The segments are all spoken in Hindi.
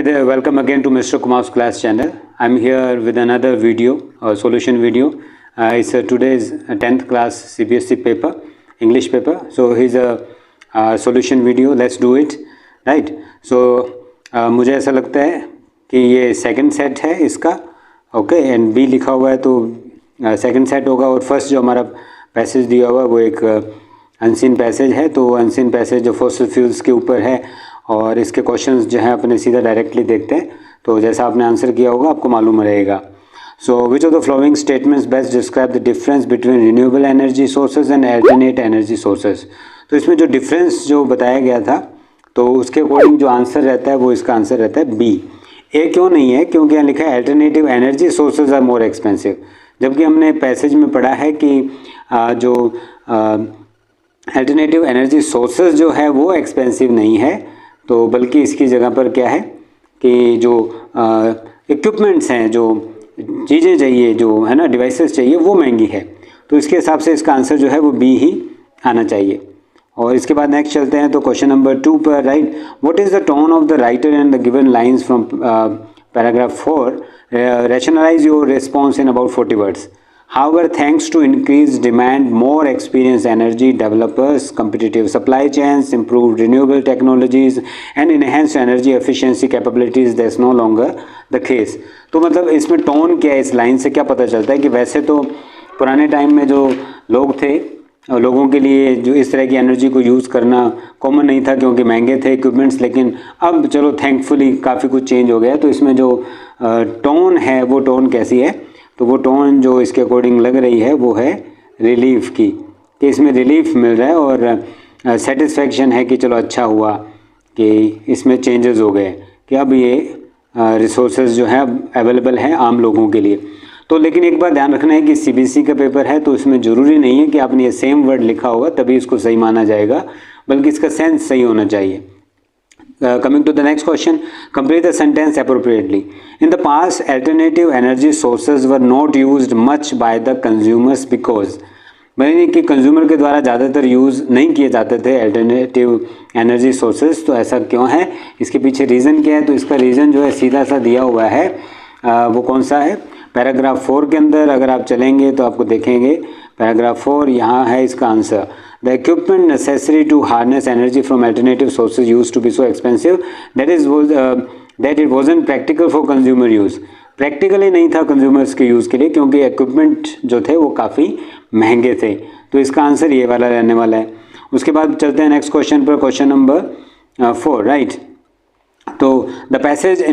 welcome again to Mr. Kumar's class channel. I'm here with another video, a solution video. It's today's 10th class CBSE paper, English paper. So here's a solution video. Let's do it, right? So मुझे ऐसा लगता है कि ये सेकंड सेट है इसका, ओके, एंड बी लिखा हुआ है तो सेकंड सेट होगा. और फर्स्ट जो हमारा पैसेज दिया हुआ है वो एक अनसीन पैसेज है. तो अनसीन पैसेज जो फॉसिल फ्यूल्स के ऊपर है और इसके क्वेश्चंस जो हैं अपने सीधा डायरेक्टली देखते हैं. तो जैसा आपने आंसर किया होगा आपको मालूम रहेगा. So which of the following statements best describe the difference between renewable energy sources and alternate energy sources. तो इसमें जो डिफरेंस जो बताया गया था तो उसके अकॉर्डिंग जो आंसर रहता है वो इसका आंसर रहता है बी. ए क्यों नहीं है? क्योंकि यहाँ लिखा है alternative energy sources are more expensive, जबकि हमने पैसेज में पढ़ा है कि जो अल्टरनेटिव एनर्जी सोर्सेज जो है वो एक्सपेंसिव नहीं है, तो बल्कि इसकी जगह पर क्या है कि जो इक्विपमेंट्स हैं, जो चीज़ें चाहिए, जो है ना डिवाइसेस चाहिए, वो महंगी है. तो इसके हिसाब से इसका आंसर जो है वो बी ही आना चाहिए. और इसके बाद नेक्स्ट चलते हैं तो क्वेश्चन नंबर 2 पर, right. What is the tone of the writer and the given lines from paragraph 4. Rationalize your response in about 40 words. However, thanks to increased demand, more experienced energy developers, competitive supply chains, improved renewable technologies, and enhanced energy efficiency capabilities, that's no longer the case. तो मतलब इसमें टोन क्या है, इस लाइन से क्या पता चलता है कि वैसे तो पुराने टाइम में जो लोग थे, लोगों के लिए जो इस तरह की एनर्जी को यूज़ करना कॉमन नहीं था क्योंकि महंगे थे इक्विपमेंट्स, लेकिन अब चलो थैंकफुली काफ़ी कुछ चेंज हो गया. तो इसमें जो टोन है वो टोन कैसी है? तो वो टोन जो इसके अकॉर्डिंग लग रही है वो है रिलीफ की, कि इसमें रिलीफ मिल रहा है और सेटिस्फेक्शन है कि चलो अच्छा हुआ कि इसमें चेंजेस हो गए, कि अब ये रिसोर्सेज जो है अवेलेबल हैं आम लोगों के लिए. तो लेकिन एक बात ध्यान रखना है कि सीबीएसई का पेपर है तो इसमें ज़रूरी नहीं है कि आपने ये सेम वर्ड लिखा होगा तभी इसको सही माना जाएगा, बल्कि इसका सेंस सही होना चाहिए. Coming to the next question, complete the sentence appropriately. In the past, alternative energy sources were not used much by the consumers because, यानी कि कंज्यूमर के द्वारा ज़्यादातर यूज़ नहीं किए जाते थे अल्टरनेटिव एनर्जी सोर्सेज. तो ऐसा क्यों है, इसके पीछे रीज़न क्या है? तो इसका रीज़न जो है सीधा सा दिया हुआ है. वो कौन सा है? पैराग्राफ 4 के अंदर अगर आप चलेंगे तो आपको देखेंगे पैराग्राफ 4, यहाँ है इसका answer. The equipment necessary to harness energy from alternative sources used to be so expensive that it wasn't practical for consumer use. Practically नहीं था कंज्यूमर्स के यूज़ के लिए क्योंकि इक्विपमेंट जो थे वो काफ़ी महंगे थे. तो इसका आंसर ये वाला रहने वाला है. उसके बाद चलते हैं नेक्स्ट क्वेश्चन पर, क्वेश्चन नंबर 4, राइट. तो the passage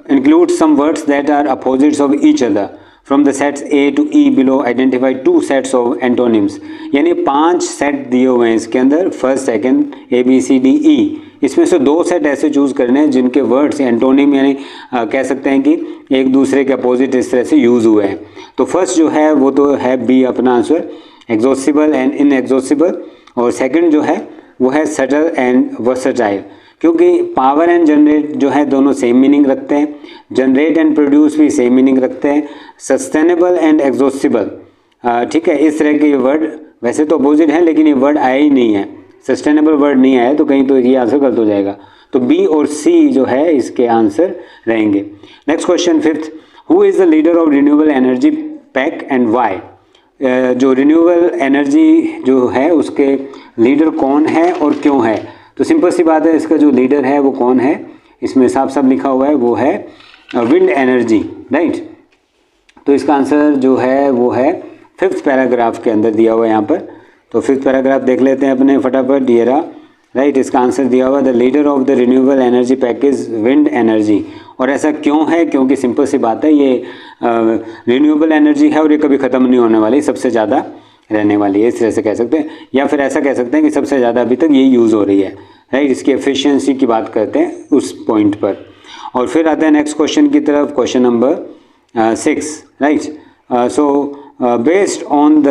includes some words that are opposites of each other. From the sets A to E below, identify 2 sets of antonyms. यानी 5 सेट दिए हुए हैं इसके अंदर, first second A B C D E. इसमें से 2 सेट ऐसे चूज़ करने हैं जिनके वर्ड्स एंटोनिम यानी कह सकते हैं कि एक दूसरे के अपोजिट इस तरह से यूज़ हुए हैं. तो फर्स्ट जो है वो तो है बी अपना आंसर, एग्जॉस्टिबल एंड इनएग्जॉस्टिबल. और सेकंड जो है वो है सटल एंड वर्सेटाइल, क्योंकि पावर एंड जनरेट जो है दोनों सेम मीनिंग रखते हैं, जनरेट एंड प्रोड्यूस भी सेम मीनिंग रखते हैं, सस्टेनेबल एंड एग्जॉस्टिबल, ठीक है. इस तरह के ये वर्ड वैसे तो अपोजिट हैं लेकिन ये वर्ड आया ही नहीं है, सस्टेनेबल वर्ड नहीं आया, तो कहीं तो ये आंसर गलत हो जाएगा. तो बी और सी जो है इसके आंसर रहेंगे. Next question 5th, who is the leader of renewable energy pack and why. जो रिन्यूएबल एनर्जी जो है उसके लीडर कौन है और क्यों है? तो सिंपल सी बात है, इसका जो लीडर है वो कौन है, इसमें साफ साफ लिखा हुआ है, वो है विंड एनर्जी, राइट. तो इसका आंसर जो है वो है 5th पैराग्राफ के अंदर दिया हुआ है यहाँ पर. तो 5th पैराग्राफ देख लेते हैं अपने फटाफट. ये रहा, राइट. इसका आंसर दिया हुआ the leader of the renewable energy package wind energy. और ऐसा क्यों है? क्योंकि सिंपल सी बात है, ये रिन्यूएबल एनर्जी है और ये कभी ख़त्म नहीं होने वाली, सबसे ज़्यादा रहने वाली है, इस तरह से कह सकते हैं. या फिर ऐसा कह सकते हैं कि सबसे ज़्यादा अभी तक ये यूज़ हो रही है, राइट. इसकी एफिशिएंसी की बात करते हैं उस पॉइंट पर. और फिर आते हैं नेक्स्ट क्वेश्चन की तरफ, question number 6, right. So based on the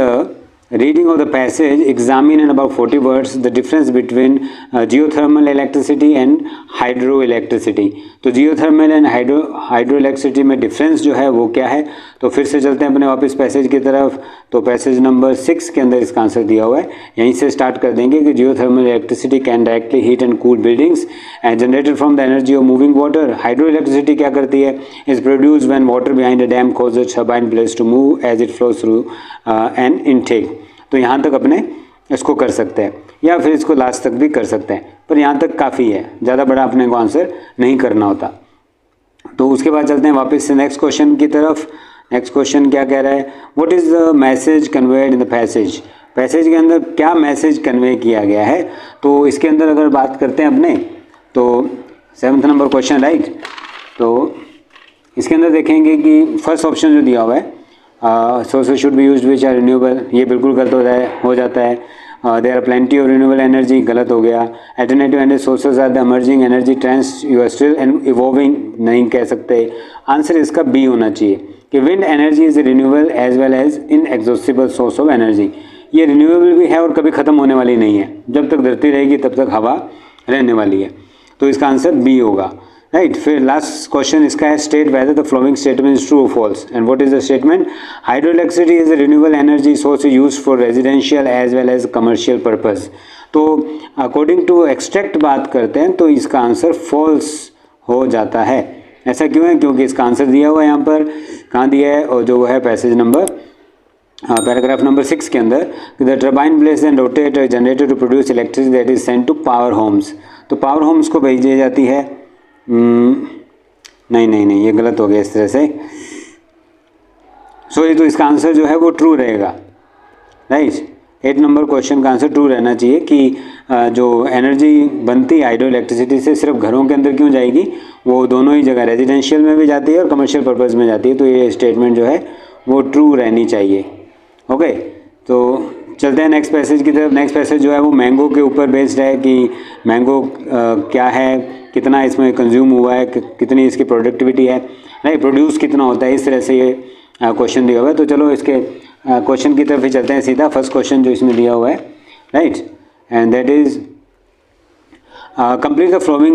reading of the passage, examine in about 40 words the difference between geothermal electricity and hydroelectricity. तो geothermal and hydroelectricity में difference जो है वो क्या है, तो फिर से चलते हैं अपने वापस पैसेज की तरफ. तो पैसेज नंबर 6 के अंदर इसका आंसर दिया हुआ है, यहीं से स्टार्ट कर देंगे कि geothermal electricity can directly heat and cool buildings and generated from the energy of moving water. Hydro electricity क्या करती है, is produce when water behind a dam causes turbine blades to move as it flows through an intake. तो यहाँ तक अपने इसको कर सकते हैं या फिर इसको लास्ट तक भी कर सकते हैं, पर यहाँ तक काफ़ी है, ज़्यादा बड़ा अपने को आंसर नहीं करना होता. तो उसके बाद चलते हैं वापस से नेक्स्ट क्वेश्चन की तरफ. नेक्स्ट क्वेश्चन क्या कह रहा है, what is the message conveyed in the passage. Passage के अंदर क्या मैसेज कन्वे किया गया है, तो इसके अंदर अगर बात करते हैं अपने, तो 7th नंबर क्वेश्चन राइट. तो इसके अंदर देखेंगे कि फर्स्ट ऑप्शन जो दिया हुआ है, sources should be used which are renewable, ये बिल्कुल गलत हो जाता है. There are plenty of renewable energy, गलत हो गया. Alternative energy sources are the emerging energy trends you are still evolving, नहीं कह सकते. आंसर इसका बी होना चाहिए कि wind energy is renewable as well as inexhaustible source of energy. ये रिन्यूएबल भी है और कभी ख़त्म होने वाली नहीं है, जब तक धरती रहेगी तब तक हवा रहने वाली है. तो इसका आंसर बी होगा राइट. फिर लास्ट क्वेश्चन इसका है, state whether the following statement is true और false. And what is the statement, hydro electricity is a renewable energy source used for residential as well as commercial purpose. तो अकॉर्डिंग टू एक्सट्रैक्ट बात करते हैं तो इसका आंसर फॉल्स हो जाता है. ऐसा क्यों है, क्योंकि इसका आंसर दिया हुआ है यहाँ पर, कहाँ दिया है, और जो है पैसेज नंबर पैराग्राफ नंबर 6 के अंदर, the turbine blades and rotate generated to produce electricity that is sent to power homes. तो पावर होम्स को भेजी जाती है, नहीं ये गलत हो गया इस तरह से. सो ये तो इसका आंसर जो है वो ट्रू रहेगा राइट. 8 नंबर क्वेश्चन का आंसर ट्रू रहना चाहिए कि जो एनर्जी बनती है हाइड्रो इलेक्ट्रिसिटी से सिर्फ घरों के अंदर क्यों जाएगी, वो दोनों ही जगह रेजिडेंशियल में भी जाती है और कमर्शियल पर्पज़ में जाती है. तो ये स्टेटमेंट जो है वो ट्रू रहनी चाहिए. ओके, तो चलते हैं नेक्स्ट पैसेज की तरफ. नेक्स्ट पैसेज जो है वो मैंगो के ऊपर बेस्ड है कि मैंगो क्या है, कितना इसमें कंज्यूम हुआ है, कितनी इसकी प्रोडक्टिविटी है, नहीं प्रोड्यूस कितना होता है, इस तरह से ये क्वेश्चन दिया हुआ है. तो चलो इसके क्वेश्चन की तरफ ही चलते हैं सीधा. फर्स्ट क्वेश्चन जो इसमें दिया हुआ है right, and that is complete the following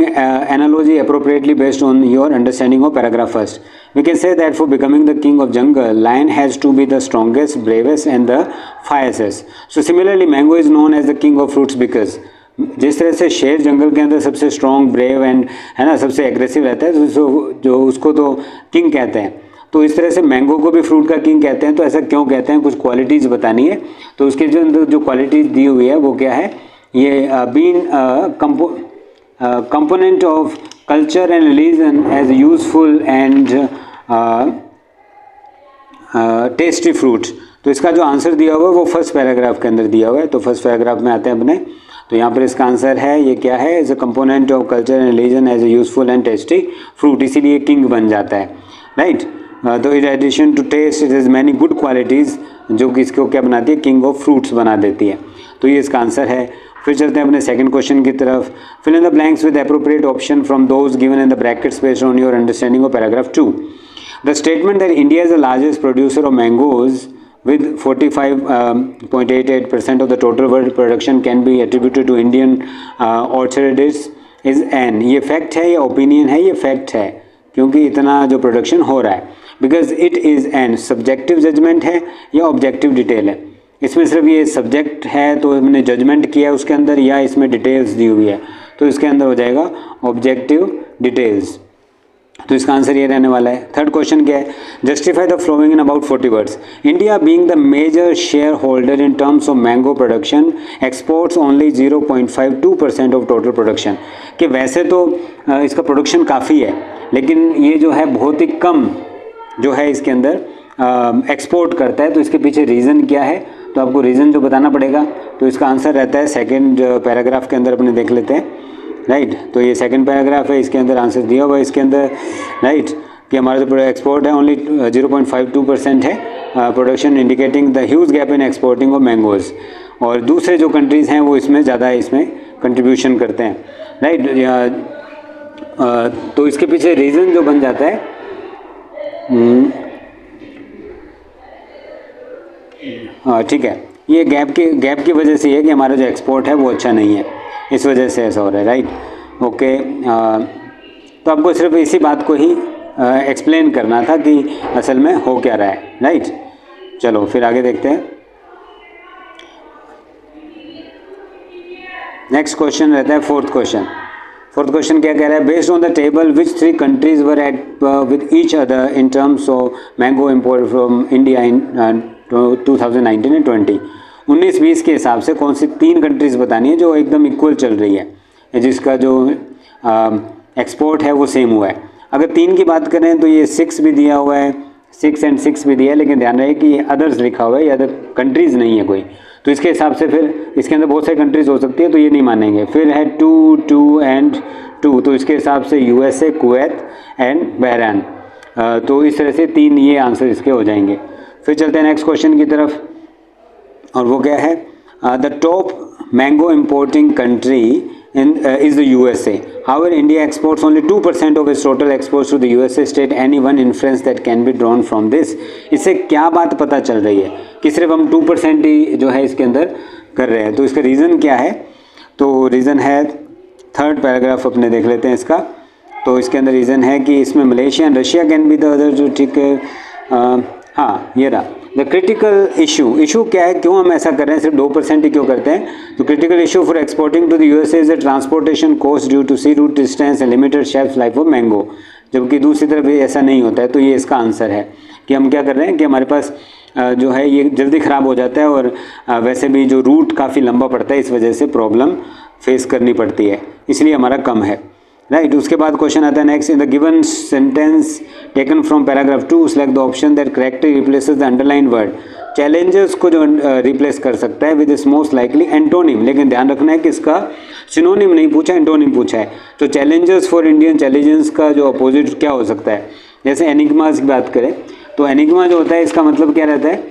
analogy appropriately based on your understanding of paragraph first. We can say that for becoming the king of jungle, lion has to be the strongest, bravest and the fiercest. So similarly, mango is known as the king of fruits because जिस तरह से शेर जंगल के अंदर सबसे स्ट्रॉन्ग, ब्रेव एंड है ना, सबसे एग्रेसिव रहता है, तो जो उसको तो किंग कहते हैं, तो इस तरह से मैंगो को भी फ्रूट का किंग कहते हैं. तो ऐसा क्यों कहते हैं, कुछ क्वालिटीज़ बतानी है. तो उसके जो अंदर जो क्वालिटीज़ दी हुई है वो क्या है, ये been component of culture and religion as useful and tasty fruit. तो इसका जो आंसर दिया हुआ है वो फर्स्ट पैराग्राफ के अंदर दिया हुआ है. तो फर्स्ट पैराग्राफ में आते हैं अपने, तो यहाँ पर इसका आंसर है ये क्या है, as a component of culture and religion as a useful and tasty fruit, इसीलिए किंग बन जाता है राइट. तो in addition to taste it is many good qualities जो कि इसको क्या बनाती है, किंग ऑफ फ्रूट्स बना देती है. तो ये इसका आंसर है. फिर चलते हैं अपने सेकंड क्वेश्चन की तरफ. Fill in the blanks with appropriate option from those given in the brackets based on your understanding of paragraph 2. The statement that India is the largest producer of mangoes with 45.88% of the total world production can be attributed to Indian orchardists is an. ये फैक्ट है या ओपिनियन है, ये फैक्ट है क्योंकि इतना जो प्रोडक्शन हो रहा है. Because it is an subjective judgement है या ऑब्जेक्टिव डिटेल है. इसमें सिर्फ ये सब्जेक्ट है तो हमने जजमेंट किया उसके अंदर, या इसमें डिटेल्स दी हुई है, तो इसके अंदर हो जाएगा ऑब्जेक्टिव डिटेल्स. तो इसका आंसर ये रहने वाला है. थर्ड क्वेश्चन क्या है, justify the flowing in about 40 words. India being the major share holder in terms of mango production exports only 0.52% of total production. कि वैसे तो इसका प्रोडक्शन काफ़ी है, लेकिन ये जो है बहुत ही कम जो है इसके अंदर एक्सपोर्ट करता है. तो इसके पीछे रीज़न क्या है, तो आपको रीज़न जो बताना पड़ेगा. तो इसका आंसर रहता है सेकेंड पैराग्राफ के अंदर अपने देख लेते हैं राइट. तो ये सेकंड पैराग्राफ है, इसके अंदर आंसर दिया हुआ है इसके अंदर राइट, कि हमारा जो एक्सपोर्ट है ओनली 0.52% है production, indicating the huge gap in exporting of mangoes. और दूसरे जो कंट्रीज़ हैं वो इसमें ज़्यादा इसमें कंट्रीब्यूशन करते हैं राइट. तो इसके पीछे रीज़न जो बन जाता है, हाँ ठीक है, ये गैप की वजह से ये है कि हमारा जो एक्सपोर्ट है वो अच्छा नहीं है, इस वजह से ऐसा हो रहा है, राइट। ओके, तो आपको सिर्फ इसी बात को ही एक्सप्लेन करना था कि असल में हो क्या रहा है, राइट। चलो फिर आगे देखते हैं। नेक्स्ट क्वेश्चन रहता है फोर्थ क्वेश्चन क्या कह रहा है, based on the table which 3 countries were at with each other in terms of mango import from India in 2019 and 20। 19-20 के हिसाब से कौन सी 3 कंट्रीज़ बतानी है जो एकदम इक्वल चल रही है, जिसका जो एक्सपोर्ट है वो सेम हुआ है। अगर 3 की बात करें तो ये 6 भी दिया हुआ है, 6 and 6 भी दिया है, लेकिन ध्यान रहे कि ये अदर्स लिखा हुआ है, ये अदर कंट्रीज़ नहीं है कोई, तो इसके हिसाब से फिर इसके अंदर बहुत सारी कंट्रीज़ हो सकती है, तो ये नहीं मानेंगे। फिर है 2, 2 and 2, तो इसके हिसाब से USA, कुवैत एंड बहरान, तो इस तरह से 3 ये आंसर इसके हो जाएंगे। फिर चलते हैं नेक्स्ट क्वेश्चन की तरफ, और वो क्या है, the top mango importing country is the USA. However, India exports only 2% of its total exports to the USA. State any one inference that can be drawn from this. इससे क्या बात पता चल रही है कि सिर्फ हम 2% ही जो है इसके अंदर कर रहे हैं, तो इसका रीज़न क्या है? तो रीज़न है, थर्ड पैराग्राफ अपने देख लेते हैं इसका। तो इसके अंदर रीज़न है कि इसमें Malaysia and Russia can be the other, जो ठीक है, हाँ ये रहा। द क्रिटिकल इशू क्या है, क्यों हम ऐसा कर रहे हैं, सिर्फ 2% ही क्यों करते हैं? तो critical issue for exporting to the USA is the transportation cost due to sea route distance and limited shelf life of mango. जबकि दूसरी तरफ ये ऐसा नहीं होता है, तो ये इसका आंसर है कि हम क्या कर रहे हैं कि हमारे पास जो है ये जल्दी ख़राब हो जाता है, और वैसे भी जो रूट काफ़ी लंबा पड़ता है, इस वजह से प्रॉब्लम फेस करनी पड़ती है, इसलिए हमारा कम है, राइट। उसके बाद क्वेश्चन आता है next, in the given sentence taken from paragraph 2 select the option that correctly replaces the underline word. Challenges को जो रिप्लेस कर सकता है विद इस मोस्ट लाइकली एंटोनिम, लेकिन ध्यान रखना है कि इसका सिनोनिम नहीं पूछा, एंटोनिम पूछा है। तो चैलेंजेस फॉर इंडियन इंटेलिजेंस का जो अपोजिट क्या हो सकता है, जैसे एनिग्मास की बात करें तो एनिग्मा जो होता है इसका मतलब क्या रहता है,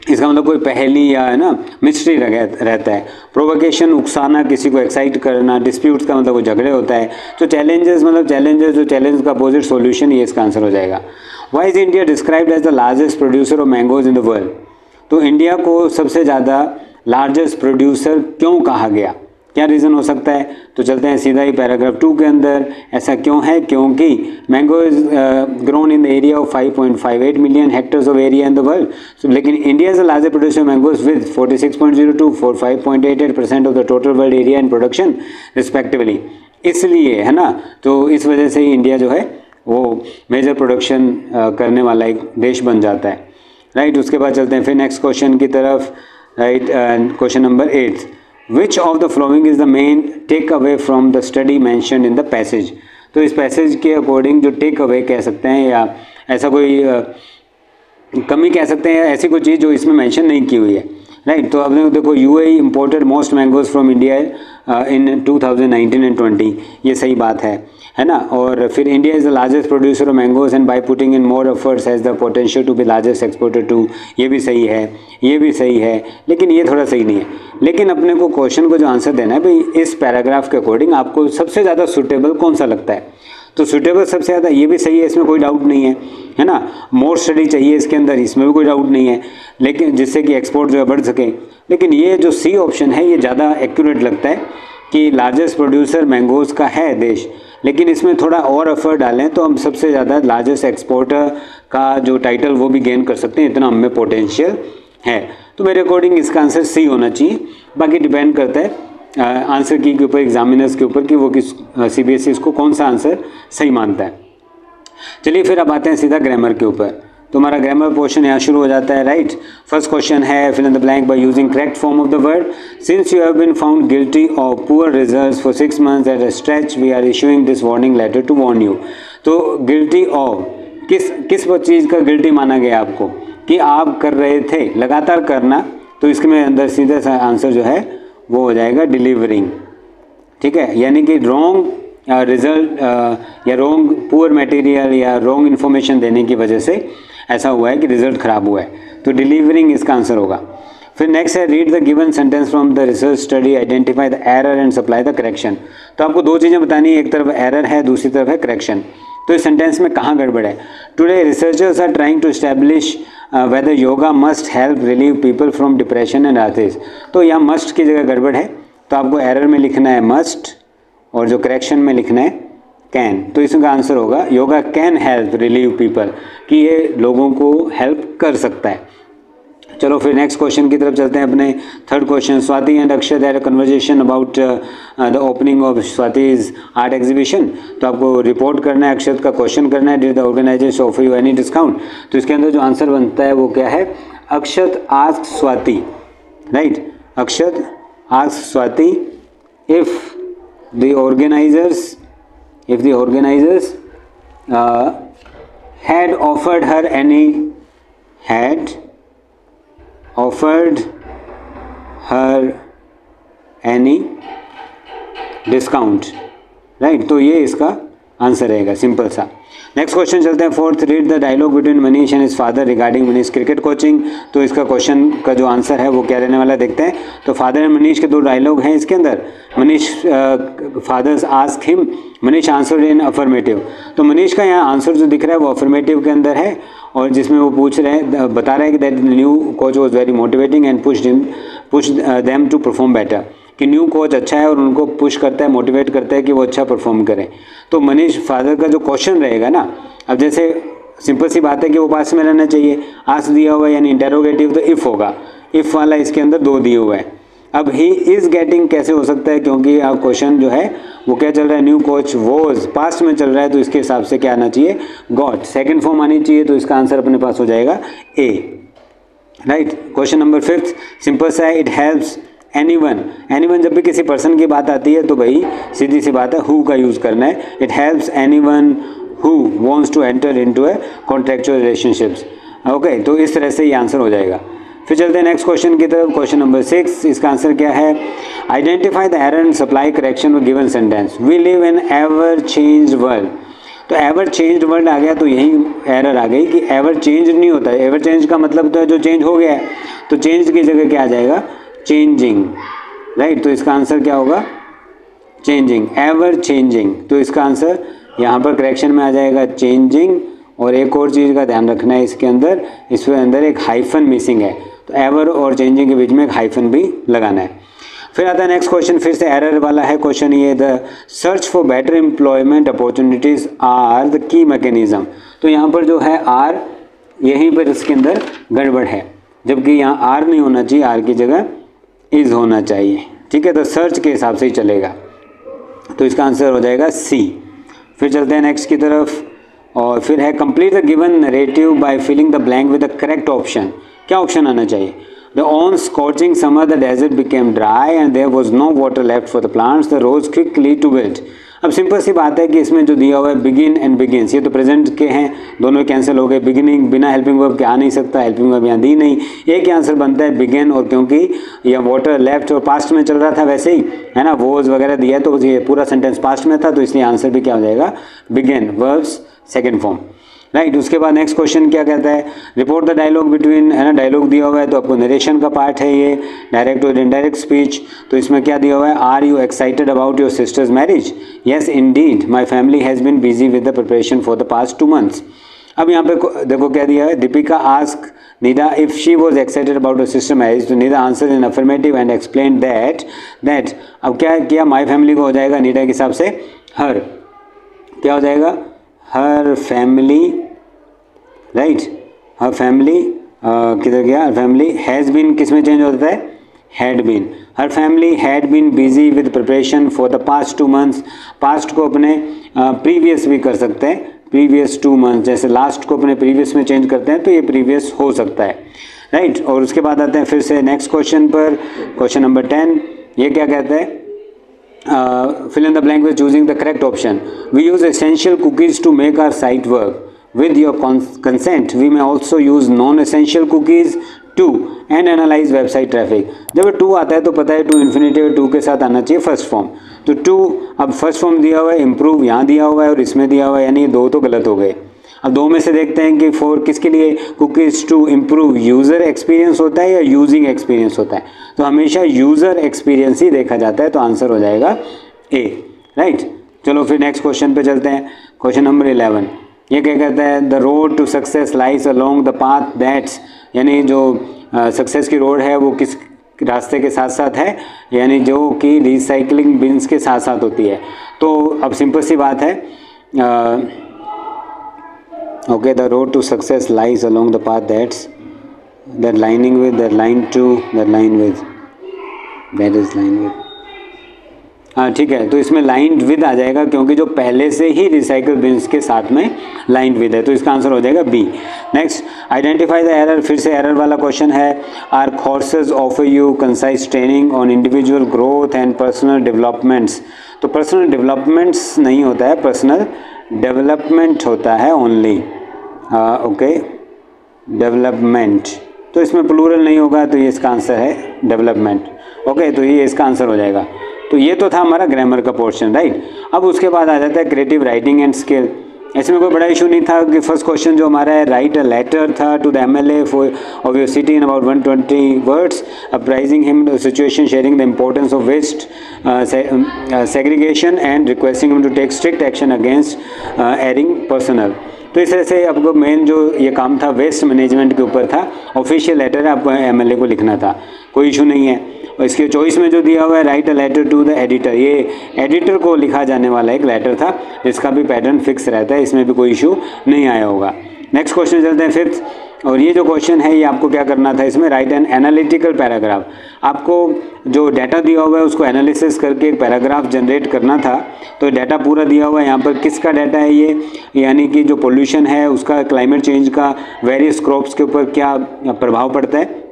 इसका मतलब कोई पहेली या है ना मिस्ट्री रहता है। प्रोवोकेशन, उकसाना, किसी को एक्साइट करना। डिस्प्यूट्स का मतलब वो झगड़े होता है। तो चैलेंजेस मतलब जो चैलेंज का अपोजिट सॉल्यूशन, ये इसका आंसर हो जाएगा। Why is India described as the largest producer of mangoes in the world. तो इंडिया को सबसे ज़्यादा लार्जेस्ट प्रोड्यूसर क्यों कहा गया, क्या रीज़न हो सकता है? तो चलते हैं सीधा ही पैराग्राफ 2 के अंदर। ऐसा क्यों है? क्योंकि mango is grown in the area of 5.58 million hectares of area in the world, लेकिन India is the largest producer of mangoes with 46.02 45.88% of the total world area in production respectively. इसलिए है ना, तो इस वजह से ही इंडिया जो है वो मेजर प्रोडक्शन करने वाला एक देश बन जाता है, राइट। उसके बाद चलते हैं फिर नेक्स्ट क्वेश्चन की तरफ, right. Question number 8, which of the flowing is the main take away from the study mentioned in the passage. तो इस पैसेज के अकॉर्डिंग जो टेक अवे कह सकते हैं, या ऐसा कोई कमी कह सकते हैं, ऐसी कोई चीज़ जो इसमें मेंशन नहीं की हुई है, राइट। तो अब देखो, UAE imported most mangoes from India in 2019 and 20, ये सही बात है ना। और फिर India is the largest producer of mangoes and by putting in more efforts has the potential to be largest exporter too, ये भी सही है, ये भी सही है, लेकिन ये थोड़ा सही नहीं है। लेकिन अपने को क्वेश्चन को जो आंसर देना है भाई, इस पैराग्राफ के अकॉर्डिंग आपको सबसे ज़्यादा सूटेबल कौन सा लगता है? तो सूटेबल सबसे ज़्यादा ये भी सही है, इसमें कोई डाउट नहीं है ना। मोर स्टडी चाहिए इसके अंदर, इसमें भी कोई डाउट नहीं है, लेकिन जिससे कि एक्सपोर्ट जो है बढ़ सके। लेकिन ये जो सी ऑप्शन है ये ज़्यादा एक्यूरेट लगता है कि लार्जेस्ट प्रोड्यूसर मैंगोज़ का है देश, लेकिन इसमें थोड़ा और एफर्ट डालें तो हम सबसे ज़्यादा लार्जेस्ट एक्सपोर्टर का जो टाइटल वो भी गेन कर सकते हैं, इतना हमें पोटेंशियल है। तो मेरे अकॉर्डिंग इसका आंसर सी होना चाहिए। बाकी डिपेंड करता है आंसर की के ऊपर, एग्जामिनर्स के ऊपर, कि वो किस CBSE इसको कौन सा आंसर सही मानता है। चलिए फिर अब आते हैं सीधा ग्रामर के ऊपर। तो हमारा ग्रामर पोर्शन यहाँ शुरू हो जाता है, राइट। फर्स्ट क्वेश्चन है, fill in the blank by using correct form of the word. Since you have been found guilty of poor results for 6 months at a stretch, we are issuing this warning letter to warn you. तो गिल्टी ऑफ किस चीज़ का गिल्टी माना गया आपको, कि आप कर रहे थे, लगातार करना, तो इसके में अंदर सीधा सा आंसर जो है वो हो जाएगा डिलीवरिंग, ठीक है। यानी कि रॉन्ग रिजल्ट या रॉन्ग पुअर मटेरियल या रॉन्ग इन्फॉर्मेशन देने की वजह से ऐसा हुआ है कि रिजल्ट ख़राब हुआ है, तो डिलीवरिंग इसका आंसर होगा। फिर नेक्स्ट है, read the given sentence from the research study, identify the error and supply the correction. तो आपको 2 चीज़ें बतानी है, एक तरफ एरर है, दूसरी तरफ है करेक्शन। तो इस सेंटेंस में कहाँ गड़बड़ है? Today researchers are trying to establish whether yoga must help relieve people from depression and arthritis. तो यहाँ मस्ट की जगह गड़बड़ है, तो आपको एरर में लिखना है मस्ट और जो करेक्शन में लिखना है कैन। तो इसका आंसर होगा yoga can help relieve people, कि ये लोगों को हेल्प कर सकता है। चलो फिर नेक्स्ट क्वेश्चन की तरफ चलते हैं अपने third question. Swati and Akshat had a conversation about the opening of Swati's art exhibition. तो आपको रिपोर्ट करना है, अक्षत का क्वेश्चन करना है, did the organisation offer you any discount. तो इसके अंदर जो आंसर बनता है वो क्या है, Akshat asked Swati, right, Akshat asked Swati if the organisers had offered her any discount, right. तो ये इसका आंसर रहेगा, सिंपल सा। नेक्स्ट क्वेश्चन चलते हैं fourth. Read the dialogue between Manish and his father regarding Manish cricket coaching. तो इसका क्वेश्चन का जो आंसर है वो क्या रहने वाला है, देखते हैं। तो फादर एंड मनीष के दो डायलॉग हैं इसके अंदर। Manish father's ask him, Manish answer in affirmative. तो मनीष का यहाँ आंसर जो दिख रहा है वो अफर्मेटिव के अंदर है, और जिसमें वो पूछ रहे हैं, बता रहे हैं कि that new coach was very motivating and push them to perform better, कि न्यू कोच अच्छा है और उनको पुश करता है, मोटिवेट करता है कि वो अच्छा परफॉर्म करें। तो मनीष फादर का जो क्वेश्चन रहेगा ना, अब जैसे सिंपल सी बात है कि वो पास में रहना चाहिए, आस्क दिया हुआ है यानी इंटेरोगेटिव, तो इफ़ होगा, इफ़ वाला इसके अंदर दो दिए हुआ है। अब ही इज़ गेटिंग कैसे हो सकता है, क्योंकि अब क्वेश्चन जो है वो क्या चल रहा है, न्यू कोच वॉज पास्ट में चल रहा है, तो इसके हिसाब से क्या आना चाहिए, गॉट, सेकेंड फॉर्म आनी चाहिए। तो इसका आंसर अपने पास हो जाएगा A, right. Question number fifth simple सा है, इट हेल्प्स एनीवन जब भी किसी पर्सन की बात आती है तो भाई सीधी सी बात है हु का यूज़ करना है। It helps anyone who wants to enter into a contractual relationships, okay. तो इस तरह से ये आंसर हो जाएगा। फिर चलते हैं नेक्स्ट क्वेश्चन की तरफ। क्वेश्चन नंबर 6, इसका आंसर क्या है, identify the error and supply correction of given sentence. We live in ever changed world. तो एवर चेंज्ड वर्ल्ड आ गया, तो यही एरर आ गई कि एवर चेंज नहीं होता है। एवर चेंज का मतलब तो है जो चेंज हो गया है, तो चेंज की जगह क्या आ जाएगा, चेंजिंग, राइट। तो इसका आंसर क्या होगा, चेंजिंग, एवर चेंजिंग। तो इसका आंसर यहाँ पर करेक्शन में आ जाएगा चेंजिंग। और एक और चीज़ का ध्यान रखना है इसके अंदर एक हाइफन मिसिंग है, तो एवर और चेंजिंग के बीच में एक हाइफन भी लगाना है। फिर आता है नेक्स्ट क्वेश्चन, फिर से एरर वाला है क्वेश्चन ये, the search for better employment opportunities are the key mechanism. तो यहाँ पर जो है आर, यहीं पर इसके अंदर गड़बड़ है, जबकि यहाँ आर नहीं होना चाहिए, आर की जगह इज होना चाहिए, ठीक है। तो सर्च के हिसाब से ही चलेगा, तो इसका आंसर हो जाएगा सी। फिर चलते हैं नेक्स्ट की तरफ, और फिर है complete the given narrative by filling the blank with the correct option. क्या ऑप्शन आना चाहिए, the on scorching summer the desert became dry and there was no water left for the plants, the rose quickly to wilt. अब सिंपल सी बात है कि इसमें जो दिया हुआ है बिगिन एंड बिगिन्स, ये तो प्रेजेंट के हैं, दोनों कैंसिल हो गए। बिगिनिंग बिना हेल्पिंग वर्ब के आ नहीं सकता, हेल्पिंग वर्ब यहाँ दी नहीं, एक ही आंसर बनता है बिगिन। और क्योंकि यह वाटर लेफ्ट और पास्ट में चल रहा था वैसे ही है ना, वोज वगैरह दिया, तो ये पूरा सेंटेंस पास्ट में था, तो इसलिए आंसर भी क्या हो जाएगा, begin, verbs second form, right. उसके बाद नेक्स्ट क्वेश्चन क्या कहता है, रिपोर्ट द डायलॉग बिटवीन, है ना, डायलॉग दिया हुआ है तो आपको नरेशन का पार्ट है ये, डायरेक्ट और इनडायरेक्ट स्पीच। तो इसमें क्या दिया हुआ है, are you excited about your sister's marriage, yes indeed my family has been busy with the preparation for the past 2 months। अब यहाँ पे देखो क्या दिया है, Deepika ask Nida if she was excited about her sister marriage, तो Nida answer in affirmative and explain that. अब क्या किया, माई फैमिली को हो जाएगा निदा के हिसाब से हर, क्या हो जाएगा, हर फैमिली, राइट, हर फैमिली किधर गया, हर फैमिली हैज़ बीन किस में चेंज होता है, हैड बीन। हर family had been busy with preparation for the past 2 months। Past को अपने प्रीवियस भी कर सकते हैं, प्रीवियस 2 months, जैसे लास्ट को अपने प्रीवियस में चेंज करते हैं तो ये प्रीवियस हो सकता है, राइट। और उसके बाद आते हैं फिर से नेक्स्ट क्वेश्चन पर, क्वेश्चन नंबर 10, ये क्या कहता है, fill in the blank with choosing the correct option. We use essential cookies to make our site work. With your consent, we may also use non-essential cookies to and analyze website traffic. जब 2 आता है तो पता है 2 इन्फिनेटिव 2 के साथ आना चाहिए फर्स्ट फॉर्म, तो 2, अब फर्स्ट फॉर्म दिया हुआ है, इम्प्रूव यहाँ दिया हुआ है और इसमें दिया हुआ है, यानी 2 तो गलत हो गए। अब 2 में से देखते हैं कि 4 किसके लिए, cookies to improve user experience होता है या यूजिंग एक्सपीरियंस होता है, तो हमेशा यूज़र एक्सपीरियंस ही देखा जाता है, तो आंसर हो जाएगा ए, राइट। चलो फिर नेक्स्ट क्वेश्चन पे चलते हैं, क्वेश्चन नंबर 11, ये क्या कहता है, the road to success lies along the path that's, यानी जो सक्सेस की रोड है वो किस रास्ते के साथ साथ है, यानी जो कि रिसाइकलिंग बिन्स के साथ साथ होती है। तो अब सिंपल सी बात है, okay, the road to success lies along the path that's that lining with that line to that line with that is line with, हाँ ठीक है। तो इसमें लाइन विद आ जाएगा क्योंकि जो पहले से ही रिसाइकल बिन्स के साथ में लाइन विद है, तो इसका आंसर हो जाएगा B. Next, identify the error, फिर से एरर वाला क्वेश्चन है। Are courses offer you concise training on individual growth and personal developments, तो पर्सनल डेवलपमेंट्स नहीं होता है, पर्सनल डेवलपमेंट होता है ओनली, ओके, डेवलपमेंट, तो इसमें प्लूरल नहीं होगा, तो ये इसका आंसर है डेवलपमेंट, ओके, तो ये इसका आंसर हो जाएगा। तो ये तो था हमारा ग्रामर का पोर्शन, राइट। अब उसके बाद आ जाता है क्रिएटिव राइटिंग एंड स्किल। इसमें कोई बड़ा इशू नहीं था कि फर्स्ट क्वेश्चन जो हमारा है, राइट अ लेटर था to the MLA of your city in about 120 words apprising him the situation, sharing the importance of waste segregation and requesting him to take strict action against erring personnel. तो इस तरह से आपको मेन जो ये काम था वेस्ट मैनेजमेंट के ऊपर था, ऑफिशियल लेटर है, आपको एमएलए को लिखना था, कोई इशू नहीं है। और इसके चॉइस में जो दिया हुआ है, write a letter to the editor, ये एडिटर को लिखा जाने वाला एक लेटर था, जिसका भी पैटर्न फिक्स रहता है, इसमें भी कोई इशू नहीं आया होगा। नेक्स्ट क्वेश्चन चलते हैं फिफ्थ, और ये जो क्वेश्चन है ये आपको क्या करना था, इसमें राइट एन एनालिटिकल पैराग्राफ, आपको जो डाटा दिया हुआ है उसको एनालिसिस करके एक पैराग्राफ जनरेट करना था। तो डाटा पूरा दिया हुआ है, यहाँ पर किसका डाटा है ये, यानी कि जो पोल्यूशन है उसका, क्लाइमेट चेंज का वेरियस क्रॉप्स के ऊपर क्या प्रभाव पड़ता है।